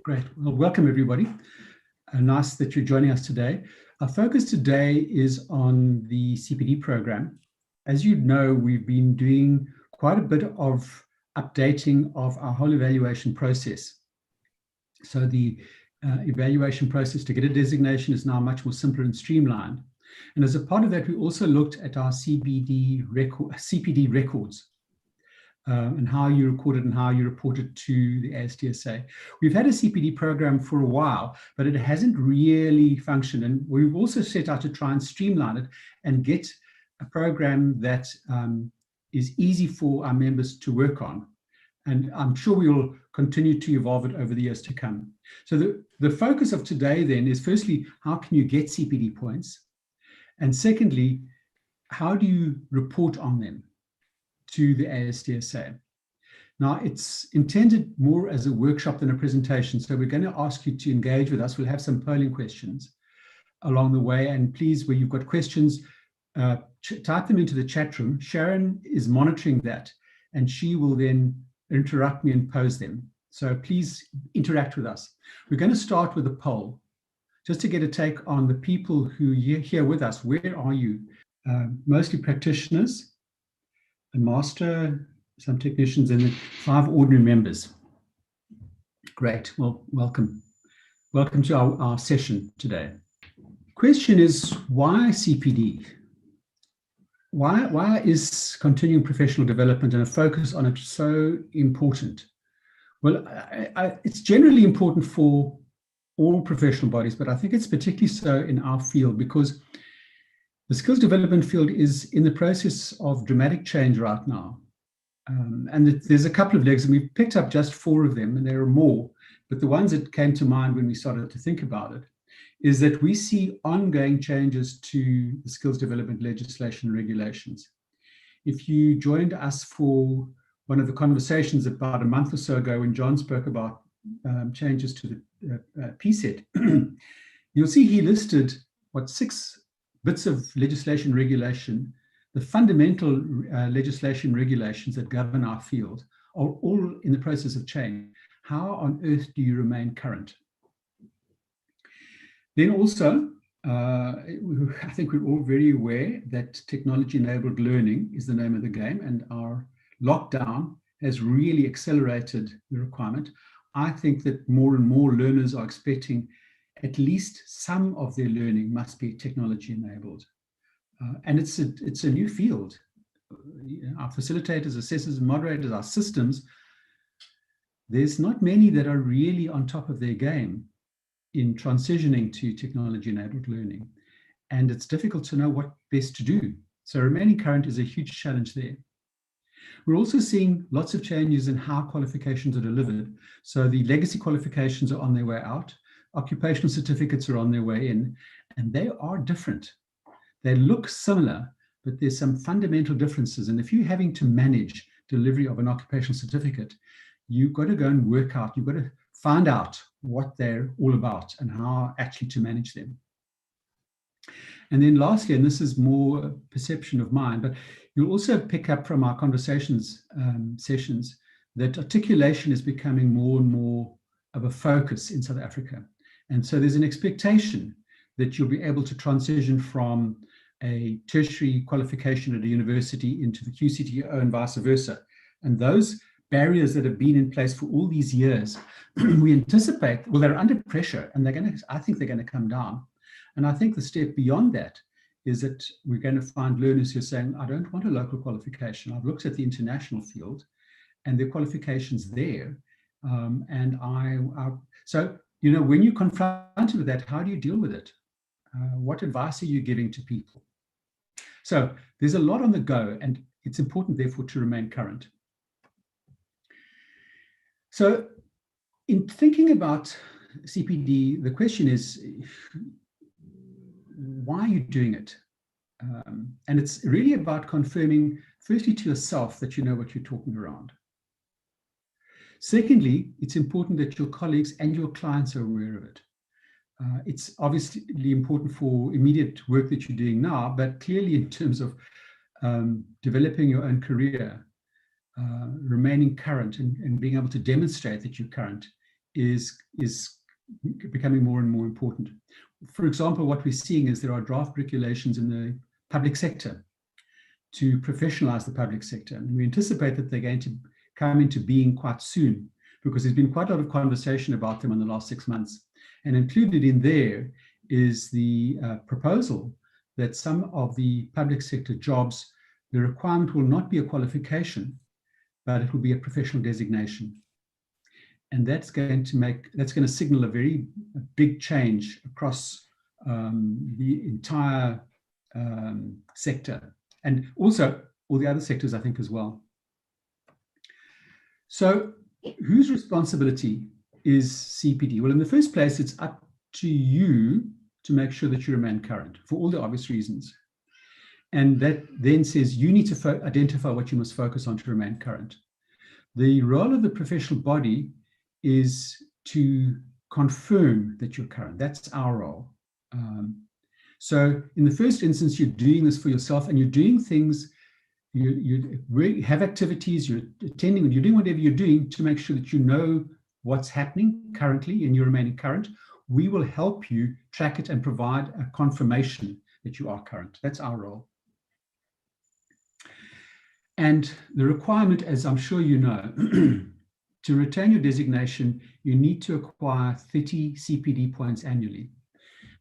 Great. Well, welcome everybody. Nice that you're joining us today. Our focus today is on the CPD program. As you know, we've been doing quite a bit of updating of our whole evaluation process. So the evaluation process to get a designation is now much more simpler and streamlined. And as a part of that, we also looked at our CPD records. And how you record it and how you report it to the ASDSA. We've had a CPD program for a while, but it hasn't really functioned. And we've also set out to try and streamline it and get a program that is easy for our members to work on. And I'm sure we will continue to evolve it over the years to come. So the focus of today then is firstly, how can you get CPD points? And secondly, how do you report on them to the ASDSA? Now, it's intended more as a workshop than a presentation, so we're going to ask you to engage with us. We'll have some polling questions along the way, and please, where you've got questions, type them into the chat room. Sharon is monitoring that, and she will then interrupt me and pose them. So please interact with us. We're going to start with a poll, just to get a take on the people who are here with us. Where are you? Mostly practitioners, a master, some technicians, and 5 ordinary members. Great. Well, welcome. Welcome to our session today. Question is, why CPD? Why is continuing professional development and a focus on it so important? Well, it's generally important for all professional bodies, but I think it's particularly so in our field because the skills development field is in the process of dramatic change right now. And there's a couple of legs, and we've picked up just 4 of them, and there are more. But the ones that came to mind when we started to think about it is that we see ongoing changes to the skills development legislation and regulations. If you joined us for one of the conversations about a month or so ago when John spoke about changes to the PSET, you'll see he listed, 6 bits of legislation regulation, the fundamental legislation regulations that govern our field are all in the process of change. How on earth do you remain current? Then also, I think we're all very aware that technology-enabled learning is the name of the game, and our lockdown has really accelerated the requirement. I think that more and more learners are expecting at least some of their learning must be technology enabled. And it's a new field. Our facilitators, assessors, and moderators, our systems, there's not many that are really on top of their game in transitioning to technology enabled learning. And it's difficult to know what best to do. So remaining current is a huge challenge there. We're also seeing lots of changes in how qualifications are delivered. So the legacy qualifications are on their way out. Occupational certificates are on their way in, and they are different. They look similar, but there's some fundamental differences. And if you're having to manage delivery of an occupational certificate, you've got to go and work out, you've got to find out what they're all about and how actually to manage them. And then lastly, and this is more a perception of mine, but you'll also pick up from our conversations sessions that articulation is becoming more and more of a focus in South Africa. And so there's an expectation that you'll be able to transition from a tertiary qualification at a university into the QCTO and vice versa. And those barriers that have been in place for all these years, we anticipate, well, they're under pressure, and I think they're going to come down. And I think the step beyond that is that we're going to find learners who are saying, I don't want a local qualification. I've looked at the international field and there are qualifications there. So, you know, when you're confronted with that, how do you deal with it? What advice are you giving to people? So there's a lot on the go, and it's important, therefore, to remain current. So in thinking about CPD, the question is, why are you doing it? And it's really about confirming, firstly, to yourself that you know what you're talking around. Secondly, it's important that your colleagues and your clients are aware of it. It's obviously important for immediate work that you're doing now, but clearly in terms of developing your own career, remaining current and being able to demonstrate that you're current is becoming more and more important. For example, what we're seeing is there are draft regulations in the public sector to professionalize the public sector. And we anticipate that they're going to come into being quite soon, because there's been quite a lot of conversation about them in the last 6 months. And included in there is the proposal that some of the public sector jobs, the requirement will not be a qualification, but it will be a professional designation. And that's going to signal a very big change across the entire sector, and also all the other sectors, I think, as well. So whose responsibility is CPD? Well, in the first place, it's up to you to make sure that you remain current for all the obvious reasons. And that then says you need to identify what you must focus on to remain current. The role of the professional body is to confirm that you're current. That's our role. So in the first instance, you're doing this for yourself, and you're doing things, you really have activities, you're attending, you're doing whatever you're doing to make sure that you know what's happening currently and you're remaining current. We will help you track it and provide a confirmation that you are current. That's our role. And the requirement, as I'm sure you know, to retain your designation, you need to acquire 30 CPD points annually.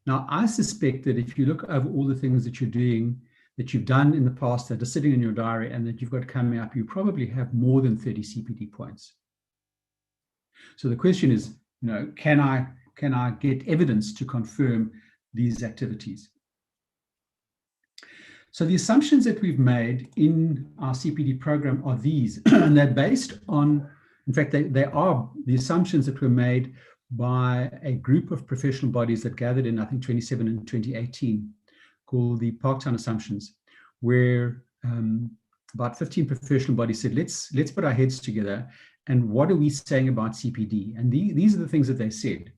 Now, I suspect that if you look over all the things that you're doing, that you've done in the past, that are sitting in your diary and that you've got coming up, you probably have more than 30 CPD points. So the question is, can I get evidence to confirm these activities? So the assumptions that we've made in our CPD program are these, and they're based on, in fact, they are the assumptions that were made by a group of professional bodies that gathered in, I think, 2017 and 2018, called the Parktown Assumptions, where about 15 professional bodies said, let's put our heads together, and what are we saying about CPD? And these are the things that they said.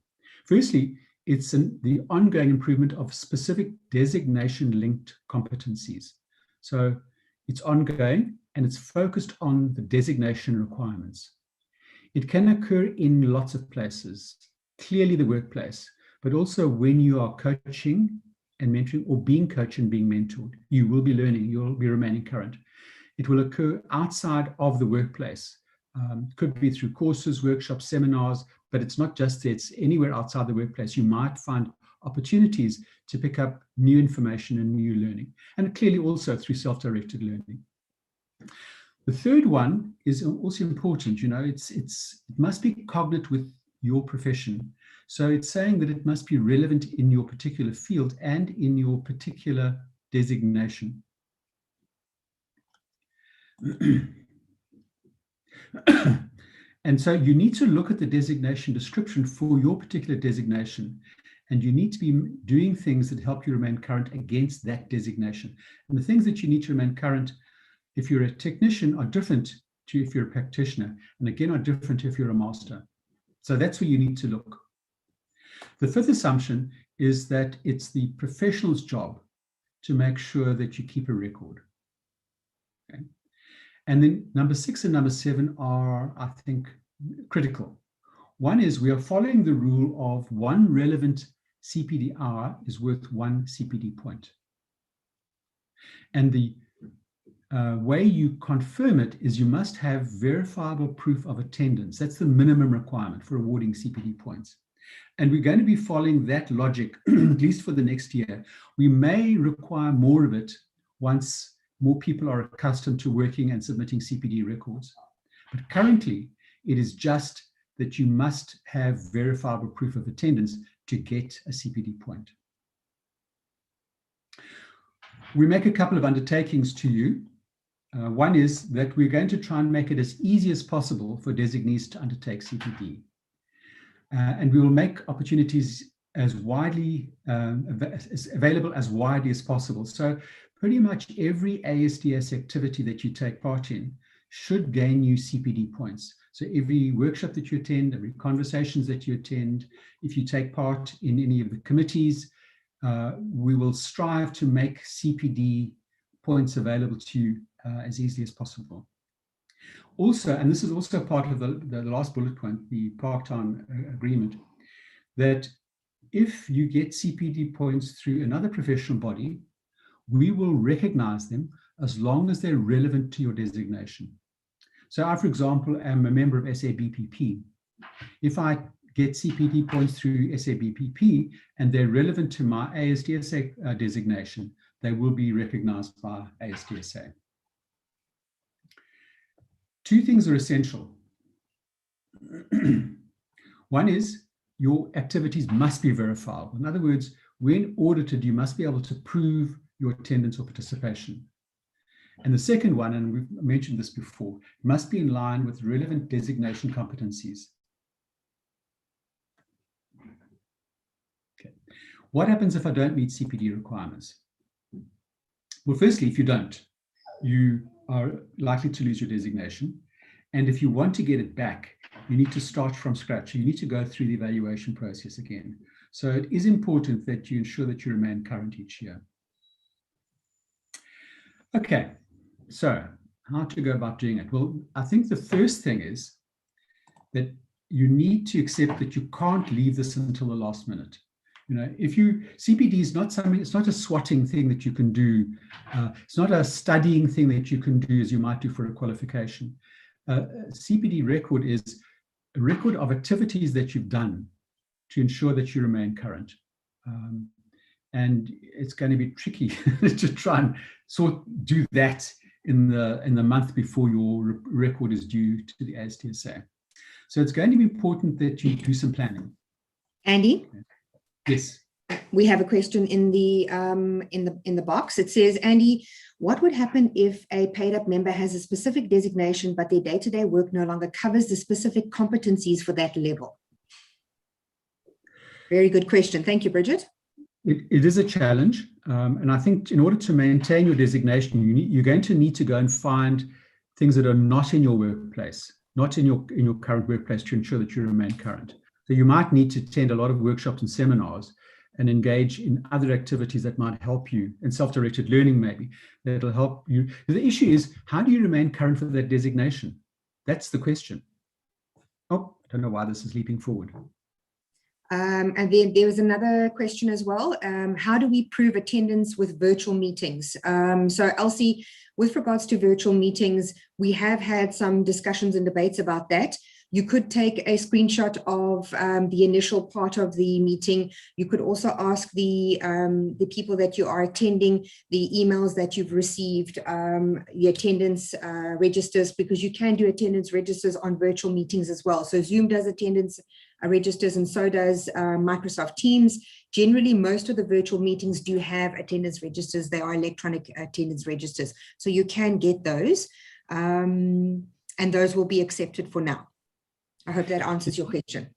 Firstly, it's the ongoing improvement of specific designation-linked competencies. So it's ongoing, and it's focused on the designation requirements. It can occur in lots of places, clearly the workplace, but also when you are coaching and mentoring, or being coached and being mentored, you will be learning, you'll be remaining current. It will occur outside of the workplace. Could be through courses, workshops, seminars, but it's not just there, it's anywhere outside the workplace. You might find opportunities to pick up new information and new learning, and clearly also through self-directed learning. The third one is also important. It must be cognate with your profession. So it's saying that it must be relevant in your particular field and in your particular designation. And so you need to look at the designation description for your particular designation, and you need to be doing things that help you remain current against that designation. And the things that you need to remain current, if you're a technician, are different to if you're a practitioner, and again are different if you're a master. So that's where you need to look. The fifth assumption is that it's the professional's job to make sure that you keep a record. Okay. And then number 6 and number 7 are, I think, critical. One is we are following the rule of 1 relevant CPD hour is worth 1 CPD point. And the way you confirm it is you must have verifiable proof of attendance. That's the minimum requirement for awarding CPD points. And we're going to be following that logic, at least for the next year. We may require more of it once more people are accustomed to working and submitting CPD records. But currently, it is just that you must have verifiable proof of attendance to get a CPD point. We make a couple of undertakings to you. One is that we're going to try and make it as easy as possible for designees to undertake CPD. And we will make opportunities as widely available as widely as possible. So pretty much every ASDS activity that you take part in should gain you CPD points. So every workshop that you attend, every conversations that you attend, if you take part in any of the committees, we will strive to make CPD points available to you as easily as possible. Also, and this is also part of the last bullet point, the part-time agreement, that if you get CPD points through another professional body, we will recognize them as long as they're relevant to your designation. So I, for example, am a member of SABPP. If I get CPD points through SABPP and they're relevant to my ASDSA designation, they will be recognized by ASDSA. Two things are essential. One is your activities must be verifiable. In other words, when audited, you must be able to prove your attendance or participation. And the second one, and we've mentioned this before, must be in line with relevant designation competencies. Okay. What happens if I don't meet CPD requirements? Well, firstly, if you don't, you are likely to lose your designation. And if you want to get it back, you need to start from scratch. You need to go through the evaluation process again. So it is important that you ensure that you remain current each year. Okay, so how to go about doing it? Well, I think the first thing is that you need to accept that you can't leave this until the last minute. You know, CPD is not something, it's not a swatting thing that you can do. It's not a studying thing that you can do as you might do for a qualification. CPD record is a record of activities that you've done to ensure that you remain current. And it's going to be tricky to try and do that in the month before your record is due to the ASDSA. So it's going to be important that you do some planning. Andy? Yes. We have a question in the box. It says, Andy, what would happen if a paid-up member has a specific designation, but their day-to-day work no longer covers the specific competencies for that level? Very good question. Thank you, Bridget. It is a challenge. And I think in order to maintain your designation, you're going to need to go and find things that are not in your workplace, not in your current workplace, to ensure that you remain current. So you might need to attend a lot of workshops and seminars and engage in other activities that might help you, and self-directed learning maybe, that'll help you. The issue is, how do you remain current for that designation? That's the question. Oh, I don't know why this is leaping forward. And then there was another question as well. How do we prove attendance with virtual meetings? So Elsie, with regards to virtual meetings, we have had some discussions and debates about that. You could take a screenshot of the initial part of the meeting. You could also ask the people that you are attending, the emails that you've received, the attendance registers, because you can do attendance registers on virtual meetings as well. So Zoom does attendance registers, and so does Microsoft Teams. Generally, most of the virtual meetings do have attendance registers. They are electronic attendance registers. So you can get those, and those will be accepted for now. I hope that answers your question.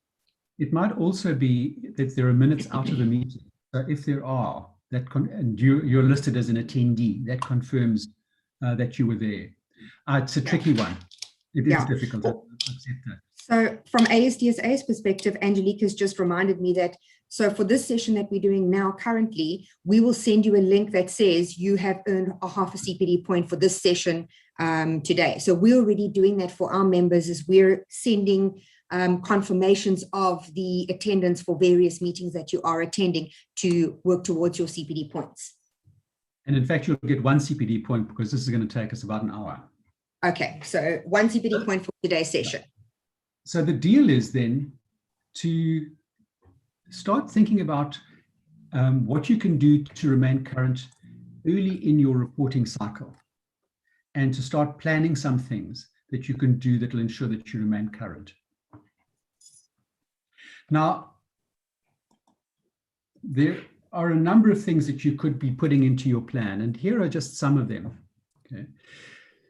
It might also be that there are minutes out of the meeting. So if there are, and you're listed as an attendee, that confirms that you were there. It's a tricky one. It is difficult. I accept that. So from ASDSA's perspective, Angelica's just reminded me that, so for this session that we're doing now currently, we will send you a link that says you have earned a half a CPD point for this session today. So we're already doing that for our members, as we're sending confirmations of the attendance for various meetings that you are attending to work towards your CPD points. And in fact, you'll get one CPD point because this is going to take us about an hour. Okay, so one CPD point for today's session. So the deal is then to start thinking about what you can do to remain current early in your reporting cycle, and to start planning some things that you can do that will ensure that you remain current. Now, there are a number of things that you could be putting into your plan, and here are just some of them. Okay.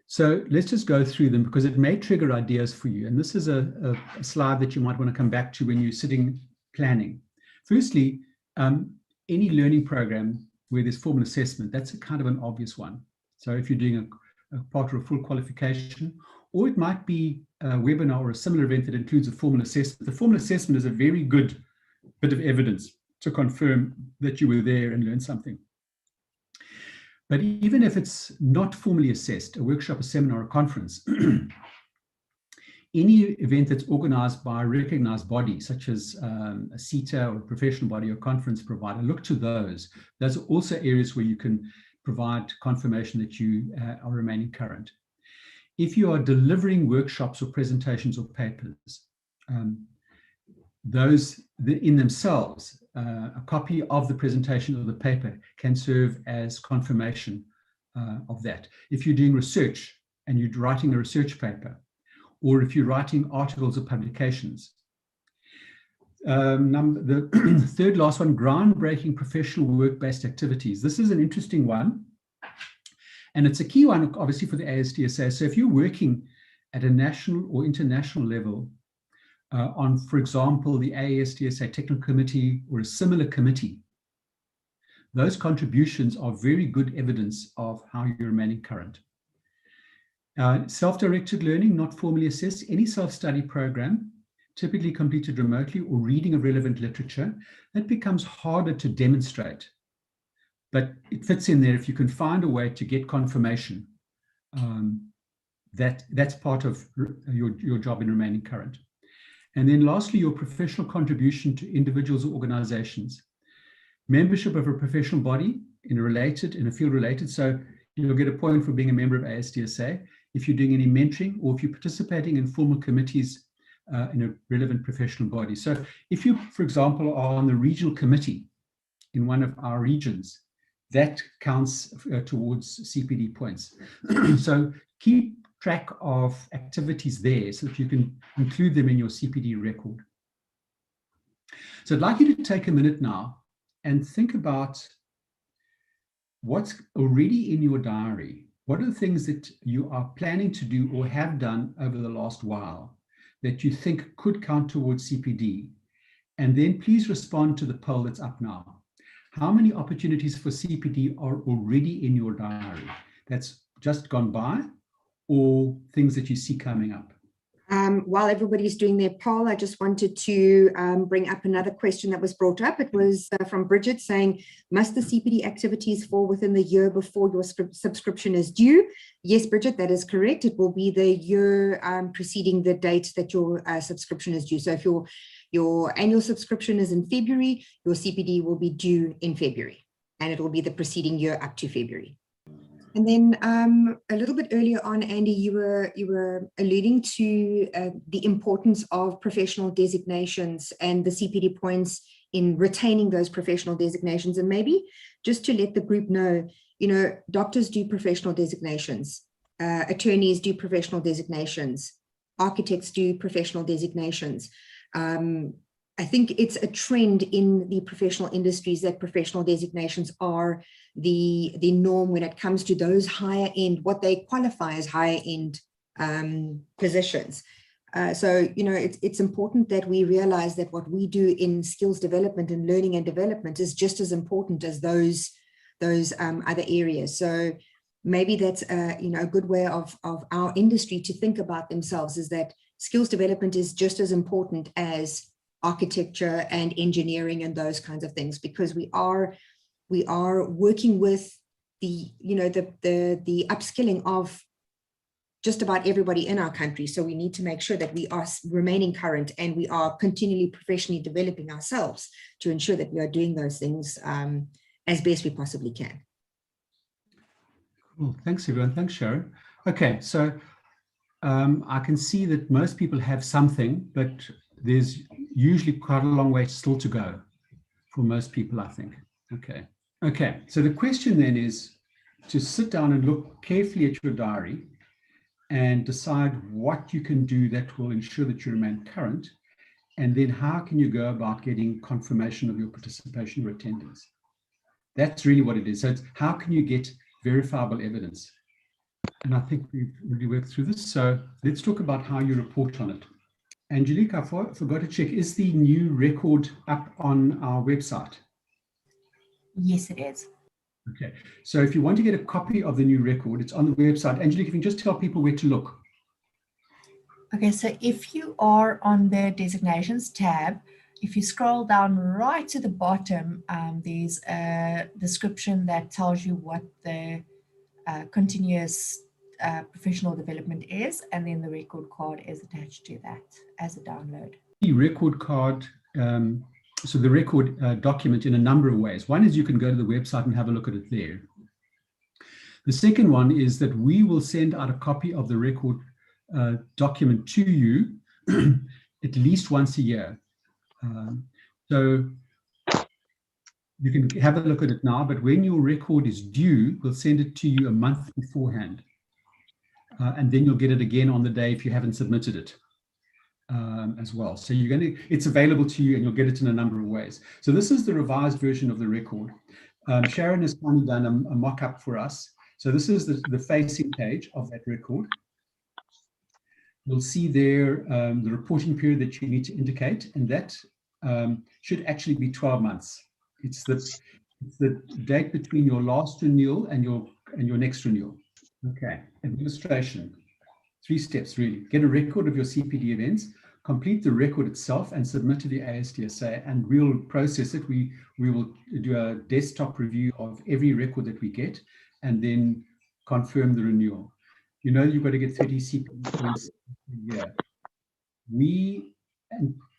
So let's just go through them because it may trigger ideas for you. And this is a slide that you might want to come back to when you're sitting planning. Firstly, any learning program where there's formal assessment, that's a kind of an obvious one. So if you're doing a part or a full qualification, or it might be a webinar or a similar event that includes a formal assessment. The formal assessment is a very good bit of evidence to confirm that you were there and learned something. But even if it's not formally assessed, a workshop, a seminar, a conference, any event that's organized by a recognized body, such as a CETA or a professional body or conference provider, look to those. Those are also areas where you can provide confirmation that you are remaining current. If you are delivering workshops or presentations or papers, those in themselves, a copy of the presentation or the paper can serve as confirmation of that. If you're doing research and you're writing a research paper, or if you're writing articles or publications. The third last one, groundbreaking professional work-based activities. This is an interesting one, and it's a key one, obviously, for the ASDSA. So if you're working at a national or international level on, for example, the ASDSA Technical Committee or a similar committee, those contributions are very good evidence of how you're remaining current. Self-directed learning, not formally assessed, any self-study program, typically completed remotely, or reading of relevant literature, that becomes harder to demonstrate. But it fits in there if you can find a way to get confirmation. That's part of your job in remaining current. And then lastly, your professional contribution to individuals or organizations. Membership of a professional body in a field related. So you'll get a point for being a member of ASDSA. If you're doing any mentoring, or if you're participating in formal committees in a relevant professional body. So if you, for example, are on the regional committee in one of our regions, that counts towards CPD points. So keep track of activities there so that you can include them in your CPD record. So I'd like you to take a minute now and think about what's already in your diary. What are the things that you are planning to do or have done over the last while that you think could count towards CPD? And then please respond to the poll that's up now. How many opportunities for CPD are already in your diary that's just gone by, or things that you see coming up? While everybody's doing their poll, I just wanted to bring up another question that was brought up. It was from Bridget saying, must the CPD activities fall within the year before your subscription is due? Yes, Bridget, that is correct. It will be the year preceding the date that your subscription is due. So if your annual subscription is in February, your CPD will be due in February, and it will be the preceding year up to February. And then a little bit earlier on, Andy, you were alluding to the importance of professional designations and the CPD points in retaining those professional designations. And maybe just to let the group know, doctors do professional designations, attorneys do professional designations, architects do professional designations. I think it's a trend in the professional industries that professional designations are the norm when it comes to those higher end, what they qualify as higher end positions. So, it's important that we realize that what we do in skills development and learning and development is just as important as those other areas. So maybe that's a good way of our industry to think about themselves, is that skills development is just as important as architecture and engineering and those kinds of things, because we are working with the upskilling of just about everybody in our country. So we need to make sure that we are remaining current and we are continually professionally developing ourselves to ensure that we are doing those things as best we possibly can. Cool. Thanks, everyone. Thanks, Sharon. Okay, so I can see that most people have something, but there's usually quite a long way still to go for most people, I think. Okay, so the question then is to sit down and look carefully at your diary and decide what you can do that will ensure that you remain current, and then how can you go about getting confirmation of your participation or attendance. That's really what it is. So it's how can you get verifiable evidence? And I think we've really worked through this. So let's talk about how you report on it. Angelique, I forgot to check, is the new record up on our website? Yes, it is. Okay, so if you want to get a copy of the new record, it's on the website. Angelique, if you can just tell people where to look. Okay, so if you are on the designations tab, if you scroll down right to the bottom, there's a description that tells you what the continuous professional development is, and then the record card is attached to that as a download. The record card, so the record document in a number of ways. One is you can go to the website and have a look at it there. The second one is that we will send out a copy of the record document to you at least once a year. So you can have a look at it now, but when your record is due, we'll send it to you a month beforehand. And then you'll get it again on the day if you haven't submitted it as well. So it's available to you and you'll get it in a number of ways. So this is the revised version of the record. Sharon has kindly done a mock-up for us. So this is the facing page of that record. You'll see there the reporting period that you need to indicate, and that should actually be 12 months. It's the date between your last renewal and your next renewal. Okay, administration. 3 steps really. Get a record of your CPD events, complete the record itself and submit to the ASDSA, and we'll process it. We will do a desktop review of every record that we get and then confirm the renewal. You know you've got to get 30 CPD points a year. We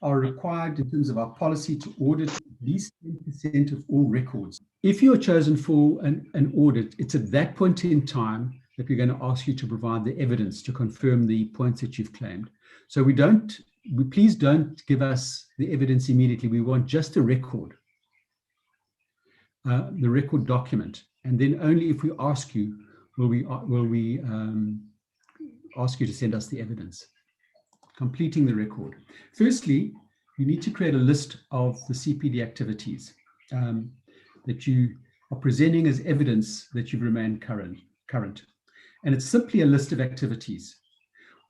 are required in terms of our policy to audit at least 10% of all records. If you're chosen for an audit, it's at that point in time that we're going to ask you to provide the evidence to confirm the points that you've claimed. So please don't give us the evidence immediately. We want just a record, the record document. And then only if we ask you, will we ask you to send us the evidence. Completing the record. Firstly, you need to create a list of the CPD activities that you are presenting as evidence that you've remained current. And it's simply a list of activities.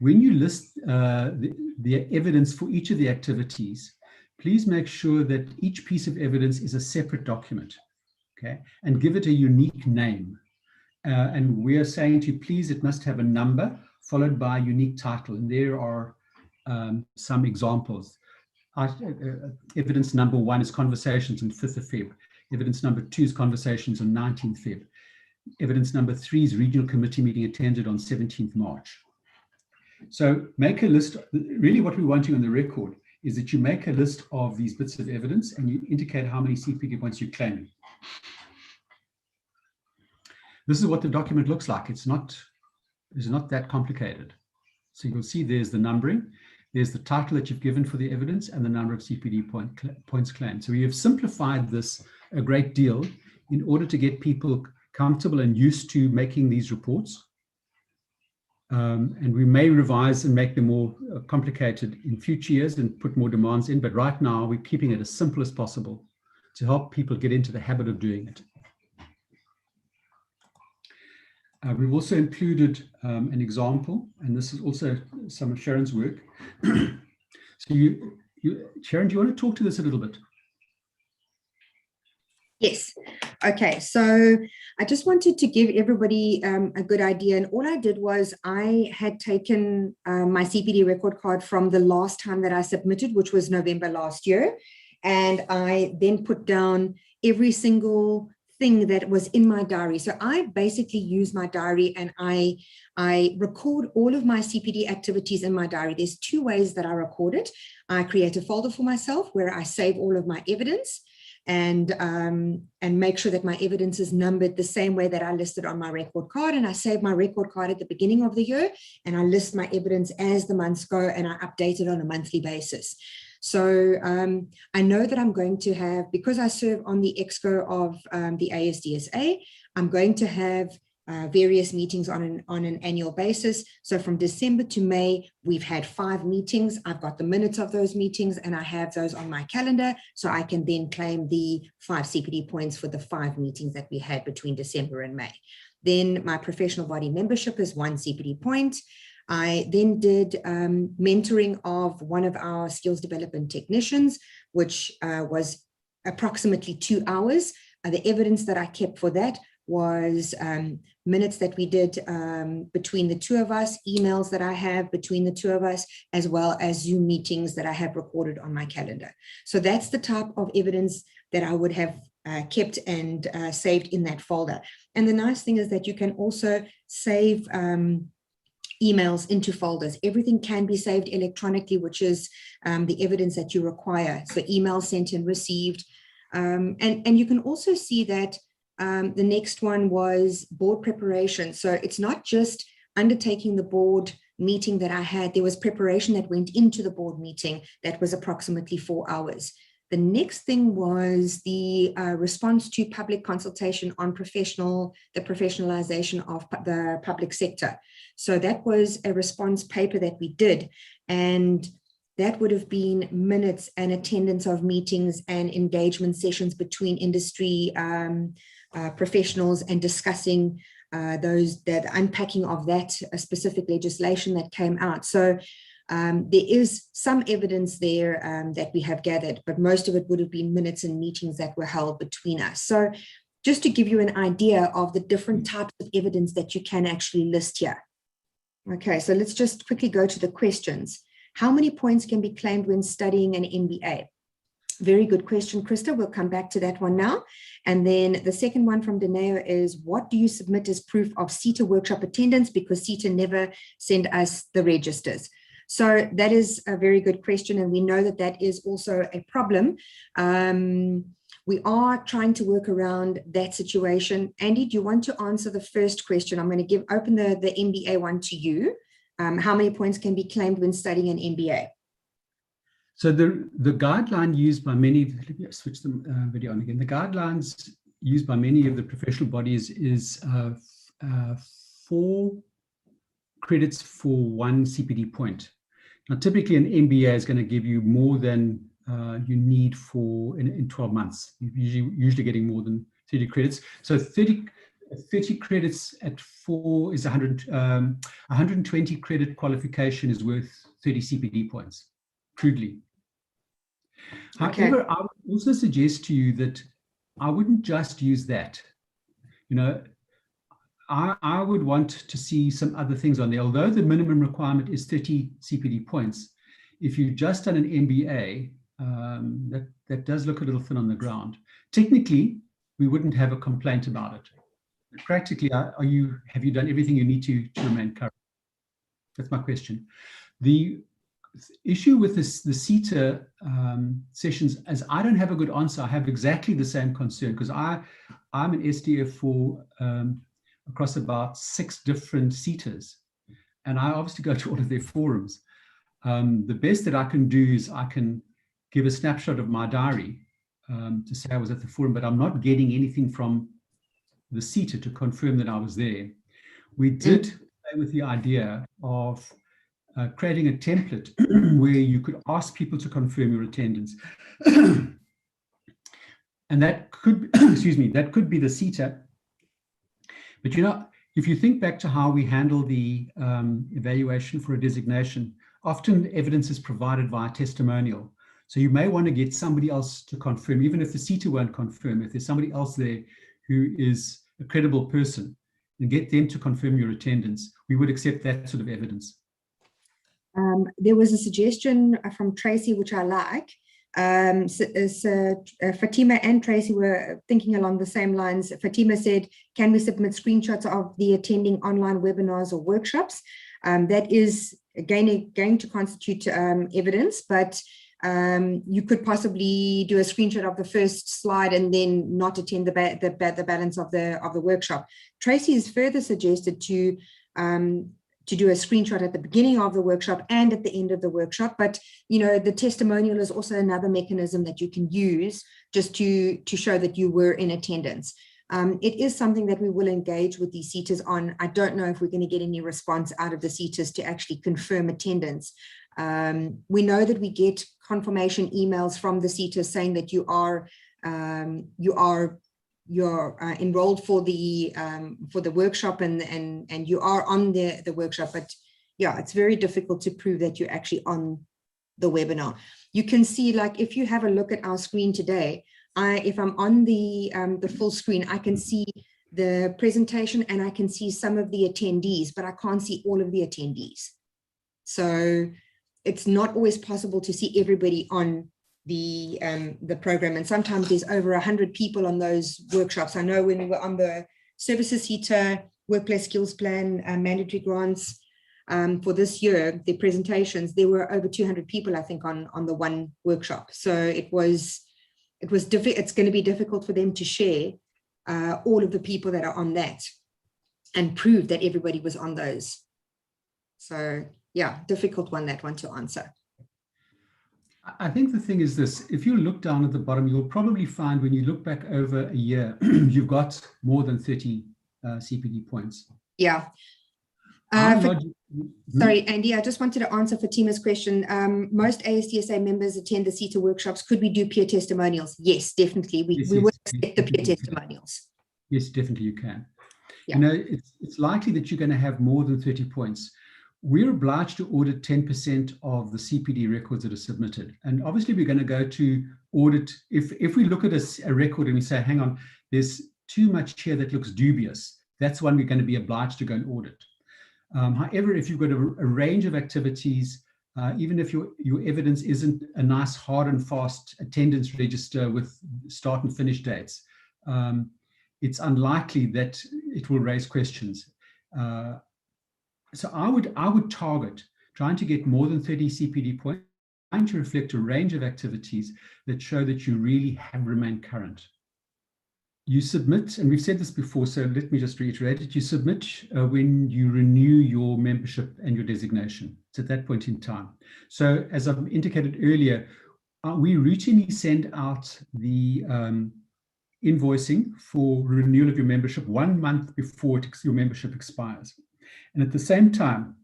When you list the evidence for each of the activities, please make sure that each piece of evidence is a separate document, okay? And give it a unique name. And we're saying to you, please, it must have a number followed by a unique title. And there are some examples. Evidence number 1 is conversations on 5th of Feb. Evidence number 2 is conversations on 19th Feb. Evidence number 3 is regional committee meeting attended on 17th March. So make a list. Really what we're wanting on the record is that you make a list of these bits of evidence and you indicate how many CPD points you're claiming. This is what the document looks like. It's not that complicated. So you'll see there's the numbering, there's the title that you've given for the evidence, and the number of CPD points claimed. So we have simplified this a great deal in order to get people comfortable and used to making these reports. And we may revise and make them more complicated in future years and put more demands in, but right now we're keeping it as simple as possible to help people get into the habit of doing it. We've also included an example, and this is also some of Sharon's work. So Sharon, do you want to talk to this a little bit? Yes. Okay. So I just wanted to give everybody a good idea. And all I did was I had taken my CPD record card from the last time that I submitted, which was November last year. And I then put down every single thing that was in my diary. So I basically use my diary and I record all of my CPD activities in my diary. There's 2 ways that I record it. I create a folder for myself where I save all of my evidence and make sure that my evidence is numbered the same way that I listed on my record card. And I save my record card at the beginning of the year and I list my evidence as the months go and I update it on a monthly basis. So I know that I'm going to have, because I serve on the EXCO of the ASDSA, I'm going to have various meetings on an annual basis. So from December to May, we've had 5 meetings. I've got the minutes of those meetings and I have those on my calendar. So I can then claim the 5 CPD points for the 5 meetings that we had between December and May. Then my professional body membership is 1 CPD point. I then did mentoring of one of our skills development technicians, which was approximately 2 hours. The evidence that I kept for that was minutes that we did between the two of us, emails that I have between the two of us, as well as Zoom meetings that I have recorded on my calendar. So that's the type of evidence that I would have kept and saved in that folder. And the nice thing is that you can also save emails into folders. Everything can be saved electronically, which is the evidence that you require. So email sent and received. And you can also see that the next one was board preparation. So it's not just undertaking the board meeting that I had. There was preparation that went into the board meeting that was approximately 4 hours. The next thing was the response to public consultation on the professionalization of the public sector. So that was a response paper that we did, and that would have been minutes and attendance of meetings and engagement sessions between industry professionals and discussing the unpacking of that specific legislation that came out. So there is some evidence there that we have gathered, but most of it would have been minutes and meetings that were held between us. So just to give you an idea of the different types of evidence that you can actually list here. Okay, so let's just quickly go to the questions. How many points can be claimed when studying an MBA? Very good question, Krista. We'll come back to that one now. And then the second one from Daneo is, what do you submit as proof of CETA workshop attendance? Because CETA never send us the registers. So that is a very good question, and we know that that is also a problem. We are trying to work around that situation. Andy, do you want to answer the first question? I'm going to open the MBA one to you. How many points can be claimed when studying an MBA? So the guideline used by many, let me switch the video on again. The guidelines used by many of the professional bodies is 4 credits for 1 CPD point. Now, typically an MBA is going to give you more than you need for in 12 months. You're usually getting more than 30 credits. So 30 credits at 4 is 120 credit qualification is worth 30 CPD points, crudely. Okay. However, I would also suggest to you that I wouldn't just use that. You know, I would want to see some other things on there. Although the minimum requirement is 30 CPD points, if you've just done an MBA, that does look a little thin on the ground. Technically, we wouldn't have a complaint about it. Practically, have you done everything you need to remain current? That's my question. The issue with the CETA sessions, as I don't have a good answer, I have exactly the same concern, because I'm an SDF for across about 6 different CETAs, and I obviously go to all of their forums. The best that I can do is I can give a snapshot of my diary to say I was at the forum, but I'm not getting anything from the CETA to confirm that I was there. We did play with the idea of creating a template where you could ask people to confirm your attendance. And that could, excuse me, that could be the CETA. But you know, if you think back to how we handle the evaluation for a designation, often evidence is provided via testimonial. So you may want to get somebody else to confirm, even if the CETA won't confirm, if there's somebody else there who is a credible person, and get them to confirm your attendance. We would accept that sort of evidence. There was a suggestion from Tracy, which I like. Fatima and Tracy were thinking along the same lines. Fatima said, can we submit screenshots of the attending online webinars or workshops? That is again going to constitute evidence, but you could possibly do a screenshot of the first slide and then not attend the balance of the workshop. Tracy has further suggested to do a screenshot at the beginning of the workshop and at the end of the workshop. But, you know, the testimonial is also another mechanism that you can use just to show that you were in attendance. It is something that we will engage with these CETAs on. I don't know if we're going to get any response out of the CETAs to actually confirm attendance. We know that we get confirmation emails from the CETAs saying that you're enrolled for the workshop and you are on the workshop, but yeah, it's very difficult to prove that you're actually on the webinar. You can see, like, if you have a look at our screen today, if I'm on the full screen, I can see the presentation and I can see some of the attendees, but I can't see all of the attendees. So it's not always possible to see everybody on the program. And sometimes there's over 100 people on those workshops. I know when we were on the services heater, workplace skills plan, mandatory grants, for this year, the presentations, there were over 200 people, I think, on the one workshop. So it's going to be difficult for them to share all of the people that are on that and prove that everybody was on those. So yeah, difficult one, that one to answer. I think the thing is this: if you look down at the bottom, you'll probably find when you look back over a year, you've got more than 30 CPD points. Yeah. Sorry, Andy, I just wanted to answer Fatima's question. Most ASDSA members attend the CETA workshops. Could we do peer testimonials? Yes, definitely. We would accept the peer testimonials. Yes, definitely you can. Yeah. You know, it's likely that you're going to have more than 30 points. We're obliged to audit 10% of the CPD records that are submitted. And obviously we're going to go to audit. If we look at a record and we say, hang on, there's too much here that looks dubious, that's one we're going to be obliged to go and audit. However, if you've got a range of activities, even if your evidence isn't a nice hard and fast attendance register with start and finish dates, it's unlikely that it will raise questions. So I would target trying to get more than 30 CPD points, trying to reflect a range of activities that show that you really have remained current. You submit, and we've said this before, so let me just reiterate it. You submit when you renew your membership and your designation. It's at that point in time. So as I've indicated earlier, we routinely send out the invoicing for renewal of your membership 1 month before your membership expires. And at the same time,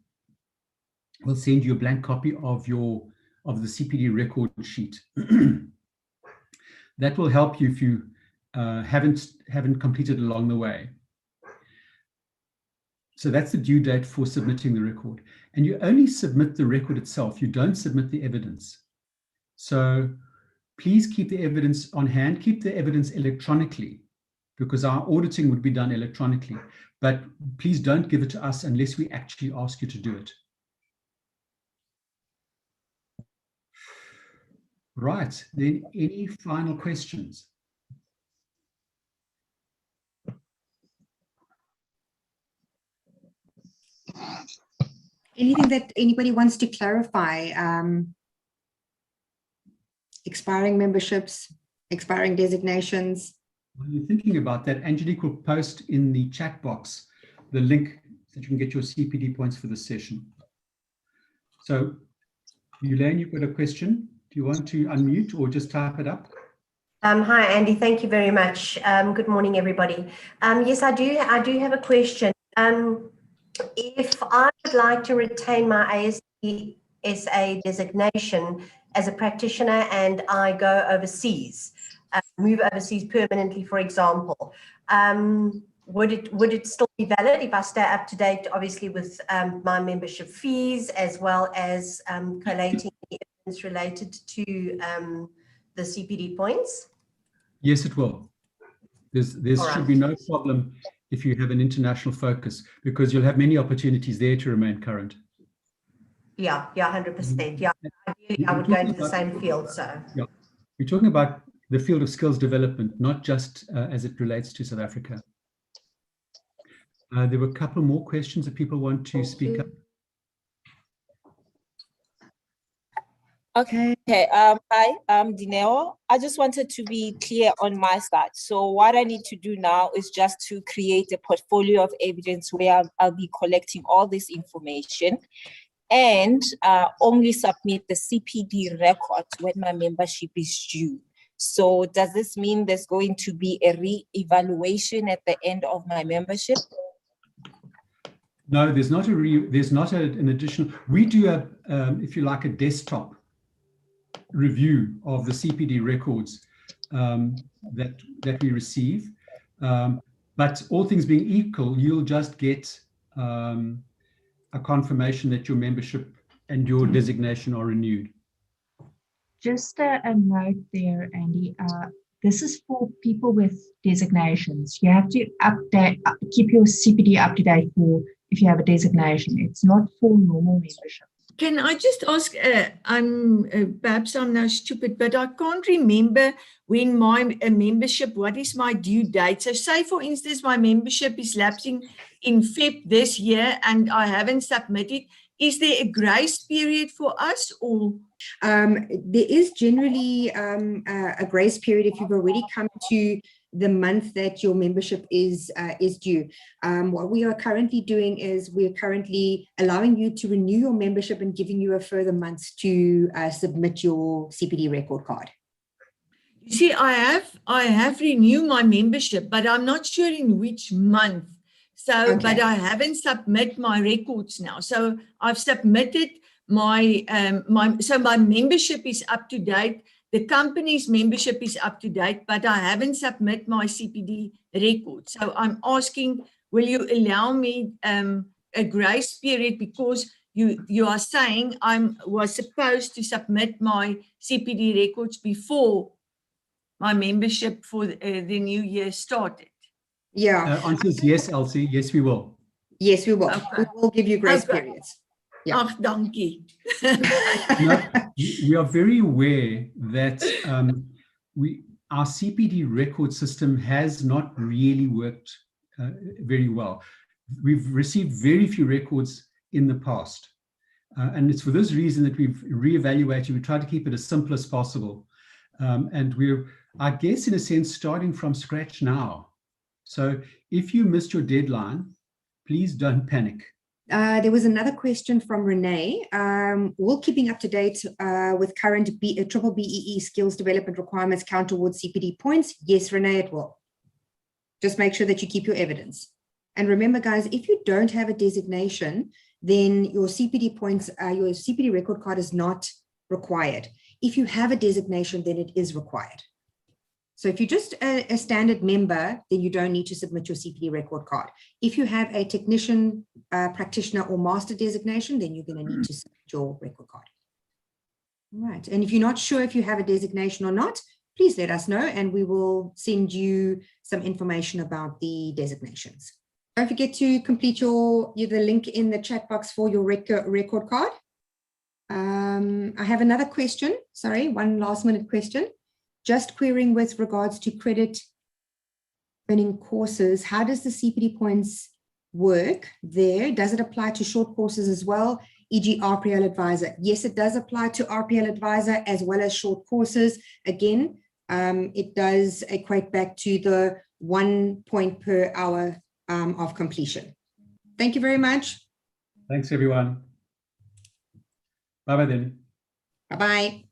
we'll send you a blank copy of the CPD record sheet. That will help you if you haven't completed along the way. So that's the due date for submitting the record. And you only submit the record itself. You don't submit the evidence. So please keep the evidence on hand, keep the evidence electronically, because our auditing would be done electronically. But please don't give it to us unless we actually ask you to do it. Right, then any final questions? Anything that anybody wants to clarify? Expiring memberships, expiring designations? While you're thinking about that, Angelique will post in the chat box the link that you can get your CPD points for this session. So, Elaine, you've got a question. Do you want to unmute or just type it up? Hi, Andy. Thank you very much. Good morning, everybody. Yes, I do have a question. If I would like to retain my ASDSA designation as a practitioner and I go overseas, move overseas permanently, for example, would it still be valid if I stay up to date, obviously, with my membership fees, as well as collating the evidence related to the CPD points? Yes, it will. There should be no problem if you have an international focus, because you'll have many opportunities there to remain current. Yeah, 100%. Yeah, ideally I would go into the same field. So yeah, we're talking about the field of skills development, not just as it relates to South Africa. There were a couple more questions that people want to speak up. Okay. Hi, I'm Dineo. I just wanted to be clear on my side. So what I need to do now is just to create a portfolio of evidence where I'll be collecting all this information and only submit the CPD record when my membership is due. So does this mean there's going to be a re-evaluation at the end of my membership? No, there's not an additional. We do if you like, a desktop review of the CPD records that we receive. But all things being equal, you'll just get a confirmation that your membership and your designation are renewed. Just a note there, Andy. this is for people with designations. You have to keep your CPD up to date for if you have a designation. It's not for normal membership. Can I just ask, perhaps I'm now stupid, but I can't remember when my membership, what is my due date? So say, for instance, my membership is lapsing in Feb this year and I haven't submitted. Is there a grace period for us, or? There is generally a grace period if you've already come to the month that your membership is due. What we are currently doing is we're currently allowing you to renew your membership and giving you a further month to submit your CPD record card. You see, I have renewed my membership, but I'm not sure in which month. So, Okay. but I haven't submitted my records now. So I've submitted my my membership is up to date. The company's membership is up to date, but I haven't submitted my CPD record. So I'm asking, will you allow me a grace period, because you are saying I was supposed to submit my CPD records before my membership for the new year started. Yeah. Answer is yes, Elsie. Yes, we will. Yes, we will. Okay. We will give you grace Okay. periods. Yeah. Ach, dankie. No, we are very aware that our CPD record system has not really worked very well. We've received very few records in the past. And it's for this reason that we've reevaluated. We try to keep it as simple as possible. And we're, I guess, in a sense, starting from scratch now. So if you missed your deadline, please don't panic. There was another question from Renee. Will keeping up to date with current triple BEE skills development requirements count towards CPD points? Yes, Renee, it will. Just make sure that you keep your evidence. And remember, guys, if you don't have a designation, then your CPD points, your CPD record card is not required. If you have a designation, then it is required. So if you're just a standard member, then you don't need to submit your CPD record card. If you have a technician, practitioner, or master designation, then you're going to need to submit your record card. All right. And if you're not sure if you have a designation or not, please let us know and we will send you some information about the designations. Don't forget to complete the link in the chat box for your record card. I have another question. Sorry, one last minute question. Just querying with regards to credit earning courses, how does the CPD points work there? Does it apply to short courses as well, e.g. RPL Advisor? Yes, it does apply to RPL Advisor as well as short courses. Again, it does equate back to the 1 point per hour of completion. Thank you very much. Thanks, everyone. Bye-bye then. Bye-bye.